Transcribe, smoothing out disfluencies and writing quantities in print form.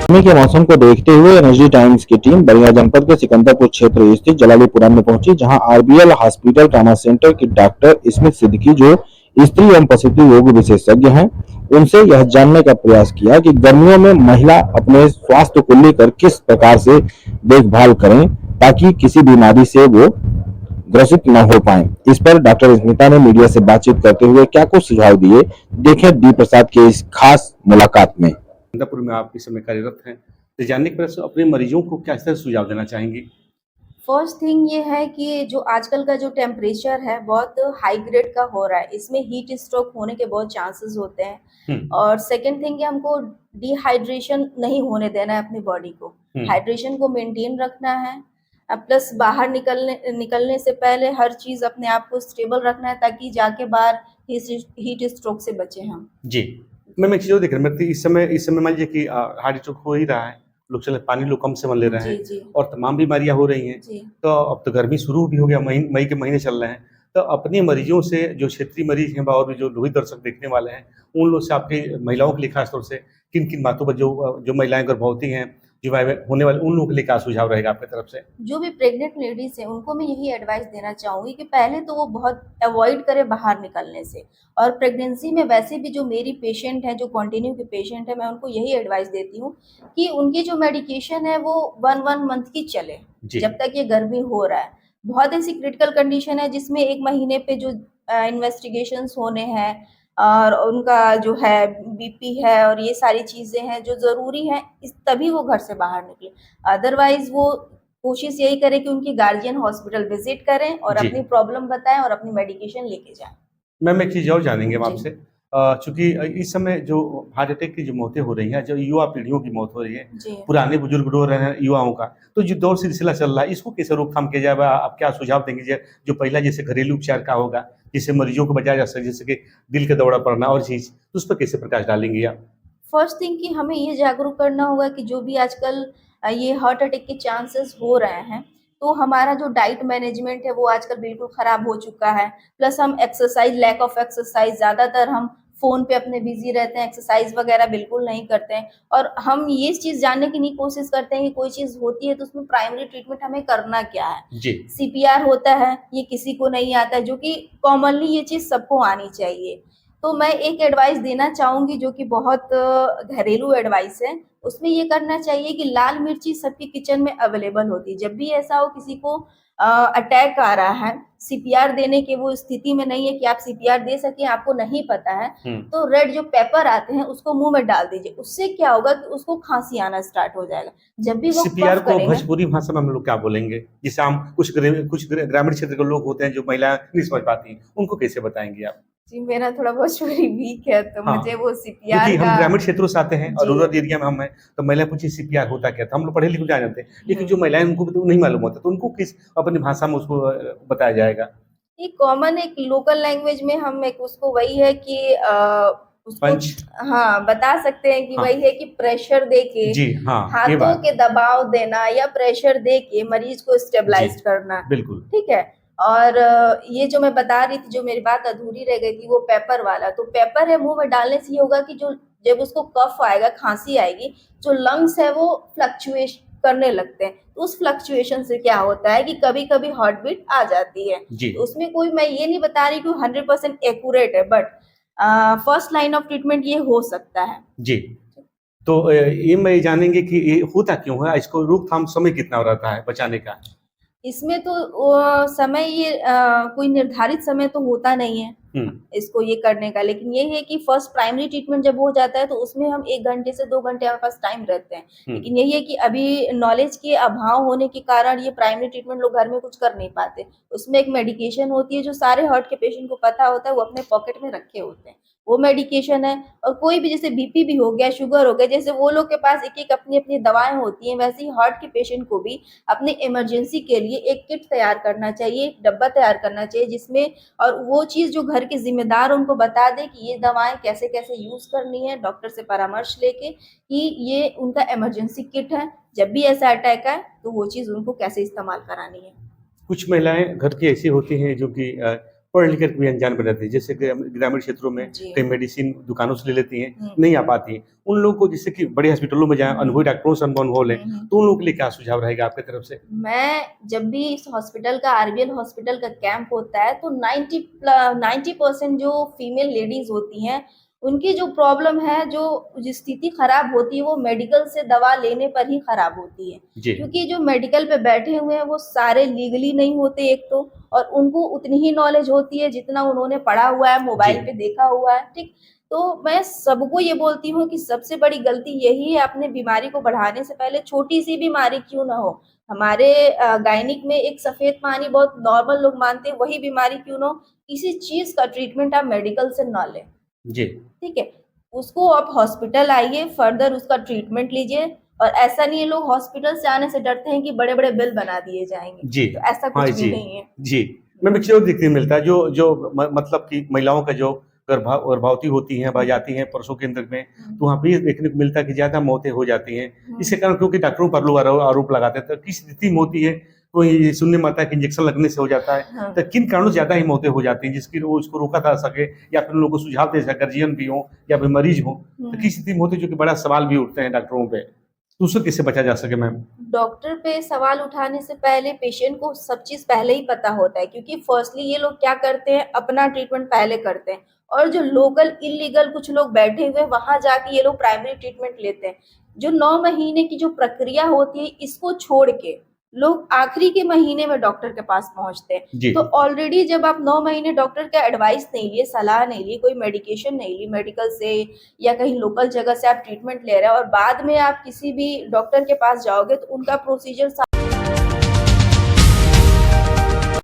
गर्मी के मौसम को देखते हुए एनर्जी टाइम्स की टीम बलिया जनपद के सिकंदरपुर क्षेत्र स्थित जलालीपुरम में पहुंची, जहां आरबीएल हॉस्पिटल ट्रॉमा सेंटर की डॉक्टर स्मिथ सिद्दीकी, जो स्त्री एवं प्रसूति रोग विशेषज्ञ हैं, उनसे यह जानने का प्रयास किया कि गर्मियों में महिला अपने स्वास्थ्य को लेकर किस प्रकार से देखभाल करें ताकि किसी बीमारी से वो ग्रसित न हो पाए। इस पर डॉक्टर स्मिता ने मीडिया से बातचीत करते हुए क्या कुछ सुझाव दिए, देखें डी प्रसाद के इस खास मुलाकात में। सिकंदरपुर में आप इस समय कार्यरत हैं, तो जानने के बाद से अपने मरीजों को क्या इस तरह सुझाव देना चाहेंगी? फर्स्ट थिंग ये है कि जो आजकल का जो टेम्परेचर है बहुत हाई ग्रेड का हो रहा है, इसमें हीट स्ट्रोक होने के बहुत चांसेस होते हैं। और सेकंड थिंग कि हमको डिहाइड्रेशन नहीं होने देना है अपनी बॉडी को, हाइड्रेशन को मेंटेन रखना है। प्लस बाहर निकलने से पहले हर चीज अपने आप को स्टेबल रखना है ताकि जाके बाहर हीट स्ट्रोक से बचे हम। जी, मैं एक चीज़ और देख रहा हूँ, इस समय मान लीजिए कि हार्ट स्ट्रोक हो ही रहा है, लोग चले पानी लोग कम सेवन ले रहे हैं और तमाम बीमारियां हो रही हैं। तो अब तो गर्मी शुरू भी हो गया, मई के महीने चल रहे हैं, तो अपने मरीजों से, जो क्षेत्रीय मरीज हैं और भी जो लोही दर्शक देखने वाले हैं, उन लोग से आपकी महिलाओं के लिए खासतौर से किन किन बातों पर, जो महिलाएं गर्भवती हैं, जो होने वाले, उन लोगों के लिए क्या सुझाव रहेगा आपकी तरफ से? जो भी प्रेग्नेंट लेडीज हैं उनको मैं यही एडवाइस देना चाहूंगी कि पहले तो वो बहुत अवॉइड करें बाहर निकलने से। और प्रेगनेंसी में वैसे भी जो मेरी पेशेंट हैं, जो कंटिन्यू के पेशेंट हैं, मैं उनको यही एडवाइस देती हूँ कि उनकी जो मेडिकेशन है वो 1 मंथ की चले जब तक ये गर्मी हो रहा है। बहुत ऐसी क्रिटिकल कंडीशन है जिसमें 1 महीने पे जो इन्वेस्टिगेशंस होने हैं और उनका जो है बीपी है और ये सारी चीजें हैं जो जरूरी हैं, इस तभी वो घर से बाहर निकले। अदरवाइज वो कोशिश यही करें कि उनकी गार्जियन हॉस्पिटल विजिट करें और अपनी प्रॉब्लम बताएं और अपनी मेडिकेशन लेके जाएं। मैम एक चीज़ और जानेंगे हम आपसे, चूंकि इस समय जो हार्ट अटैक की जो मौतें हो रही हैं, जो युवा पीढ़ियों की मौत हो रही है, पुराने बुजुर्ग रो रहे हैं, युवाओं का, तो जो दौर सिलसिला चल रहा है, इसको कैसे रोकथाम किया जाए? आप क्या सुझाव देंगे जो पहला जैसे घरेलू उपचार का होगा, जिससे मरीजों को बचाया जा सके, जैसे कि दिल का दौरा पड़ना और चीज़, तो उस पर कैसे प्रकाश डालेंगे आप? फर्स्ट थिंग कि हमें ये जागरूक करना होगा कि जो भी आजकल ये हार्ट अटैक के चांसेस हो रहे हैं, तो हमारा जो डाइट मैनेजमेंट है वो आजकल बिल्कुल खराब हो चुका है। प्लस हम एक्सरसाइज, लैक ऑफ एक्सरसाइज, ज़्यादातर हम फ़ोन पे अपने बिजी रहते हैं, एक्सरसाइज वगैरह बिल्कुल नहीं करते हैं। और हम ये चीज़ जानने की नहीं कोशिश करते हैं कि कोई चीज़ होती है तो उसमें प्राइमरी ट्रीटमेंट हमें करना क्या है। सीपीआर होता है, ये किसी को नहीं आता है, जो कि कॉमनली ये चीज़ सबको आनी चाहिए। तो मैं एक एडवाइस देना चाहूँगी जो कि बहुत घरेलू एडवाइस है। उसमें ये करना चाहिए कि लाल मिर्ची सबके किचन में अवेलेबल होती है। जब भी ऐसा हो किसी को अटैक आ रहा है, सीपीआर देने की वो स्थिति में नहीं है कि आप सीपीआर दे सकें, आपको नहीं पता है, तो रेड जो पेपर आते हैं उसको मुँह में डाल दीजिए। उससे क्या होगा कि उसको खाँसी आना स्टार्ट हो जाएगा। जब भी वो सीपीआर कफ को करेंगे, भोजपुरी भाषा में हम लोग क्या बोलेंगे? जिसे हम कुछ ग्रामीण क्षेत्र के लोग होते हैं, जो महिलाएं नहीं समझ पाती हैं, उनको कैसे बताएंगे आप? जी मेरा थोड़ा भोजपुरी वीक है तो मुझे वो सीपीआर क्योंकि हम का ग्रामीण क्षेत्रों से आते हैं और रूरल एरिया में हम हैं, तो महिलाएं पूछी सीपीआर होता क्या था, हम लोग पढ़े लिखे जान जाते हैं, लेकिन जो महिलाएं, उनको तो नहीं मालूम होता, तो उनको किस अपनी भाषा में उसको बताया जाएगा? ये कॉमन एक लोकल लैंग्वेज में हम एक उसको वही है कि उसको हाँ बता सकते हैं कि वही है कि प्रेशर दे के, हाथों के दबाव देना या प्रेशर दे के मरीज को स्टेबलाइज करना। बिल्कुल ठीक है। और ये जो मैं बता रही थी, जो मेरी बात अधूरी रह गई थी, वो पेपर वाला, तो पेपर है मुंह में डालने से ये होगा कि जो जब उसको कफ आएगा, खांसी आएगी, जो लंग्स है वो फ्लक्चुएट करने लगते हैं। तो उस फ्लक्चुएशन से क्या होता है कि कभी कभी हार्ट बीट आ जाती है। तो उसमें कोई, मैं ये नहीं बता रही कि 100% एक्यूरेट है, but first line of treatment ये हो सकता है। जी, तो ये मैं जानेंगे कि ये होता क्यों है, इसको रोकथाम समय कितना रहता है बचाने का? इसमें तो समय ये कोई निर्धारित समय तो होता नहीं है इसको ये करने का, लेकिन ये है कि फर्स्ट प्राइमरी ट्रीटमेंट जब हो जाता है तो उसमें हम 1 घंटे से 2 घंटे हमारे पास टाइम रहते हैं। लेकिन यही है कि अभी नॉलेज के अभाव होने के कारण ये प्राइमरी ट्रीटमेंट लोग घर में कुछ कर नहीं पाते। उसमें एक मेडिकेशन होती है जो सारे हार्ट के पेशेंट को पता होता है, वो अपने पॉकेट में रखे होते हैं, वो मेडिकेशन है। और कोई भी जैसे बीपी भी हो गया, शुगर हो गया, जैसे वो लोग के पास एक एक अपनी अपनी दवाएं होती हैं, वैसे ही हार्ट के पेशेंट को भी अपने इमरजेंसी के लिए एक किट तैयार करना चाहिए, एक डब्बा तैयार करना चाहिए जिसमें, और वो चीज़ जो घर के जिम्मेदार उनको बता दे कि ये दवाएं कैसे कैसे यूज करनी है, डॉक्टर से परामर्श लेके कि ये उनका इमरजेंसी किट है, जब भी ऐसा अटैक आए तो वो चीज़ उनको कैसे इस्तेमाल करानी है। कुछ महिलाएं घर की ऐसी होती हैं जो कि पढ़ लिख कर भी अनजान बन जाती है। जैसे ग्रामीण क्षेत्रों में जी। कई मेडिसिन दुकानों से ले लेती हैं, हम्म। नहीं आ पाती हैं। उन लोगों को जैसे कि बड़े हॉस्पिटलों में जाएं, अनुभवी डॉक्टरों से अनुभव लें, तो उन लोगों के लिए क्या सुझाव रहेगा आपकी तरफ से? मैं जब भी इस हॉस्पिटल का आरबीएल हॉस्पिटल का कैंप होता है तो 90% जो फीमेल लेडीज होती हैं उनकी जो प्रॉब्लम है, जो स्थिति खराब होती है, वो मेडिकल से दवा लेने पर ही खराब होती है। जी। क्योंकि जो मेडिकल पे बैठे हुए हैं वो सारे लीगली नहीं होते एक तो, और उनको उतनी ही नॉलेज होती है जितना उन्होंने पढ़ा हुआ है, मोबाइल जी। पे देखा हुआ है, ठीक। तो मैं सबको ये बोलती हूँ कि सबसे बड़ी गलती यही है, अपने बीमारी को बढ़ाने से पहले छोटी सी बीमारी क्यों ना हो, हमारे गायनिक में एक सफेद पानी बहुत नॉर्मल लोग मानते हैं, वही बीमारी क्यों ना हो, किसी चीज का ट्रीटमेंट आप मेडिकल से ना लें, जी। ठीक है। उसको आप हॉस्पिटल आइए, फर्दर उसका ट्रीटमेंट लीजिए, और ऐसा नहीं है लोग हॉस्पिटल से आने से डरते हैं कि बड़े बड़े बिल बना दिए जाएंगे, जी। तो ऐसा हाँ कुछ भी जी। नहीं है। जी। मैं एक चीज़ और देखने को मिलता है, जो जो मतलब कि महिलाओं का जो गर्भवती होती हैं, जाती हैं प्रसव केंद्र में, तो वहाँ पे ये देखने को मिलता है कि ज़्यादा मौतें हो जाती हैं। इसके कारण क्योंकि डॉक्टरों पर लोग आरोप लगाते हैं, तो किस स्थिति में होती है? कोई ये सुनने में आता है कि इंजेक्शन लगने से हो जाता है, हाँ। तो किन कारणों से ज़्यादा ही मौतें हो जाती हैं, जिसकी वो उसको रोका जा सके, या फिर उन लोगों को सुझाव दे सके, गार्जियन भी हों या फिर मरीज हों, तो किस स्थिति में होती है, जो कि बड़ा सवाल भी उठते हैं डॉक्टरों पे, तो उससे कैसे बचा जा सके मैम? डॉक्टर पे सवाल उठाने से पहले पेशेंट को सब चीज पहले ही पता होता है, क्योंकि फर्स्टली ये लोग क्या करते हैं, अपना ट्रीटमेंट पहले करते हैं, और जो लोकल इलीगल कुछ लोग बैठे हुए वहां जाके ये लोग प्राइमरी ट्रीटमेंट लेते हैं। जो 9 महीने की जो प्रक्रिया होती है, इसको छोड़ के लोग आखिरी के महीने में डॉक्टर के पास पहुंचते हैं। जी। तो ऑलरेडी जब आप 9 महीने डॉक्टर का एडवाइस नहीं लिए, सलाह नहीं ली, कोई मेडिकेशन नहीं ली मेडिकल से या कहीं लोकल जगह से आप ट्रीटमेंट ले रहे हैं, और बाद में आप किसी भी डॉक्टर के पास जाओगे तो उनका प्रोसीजर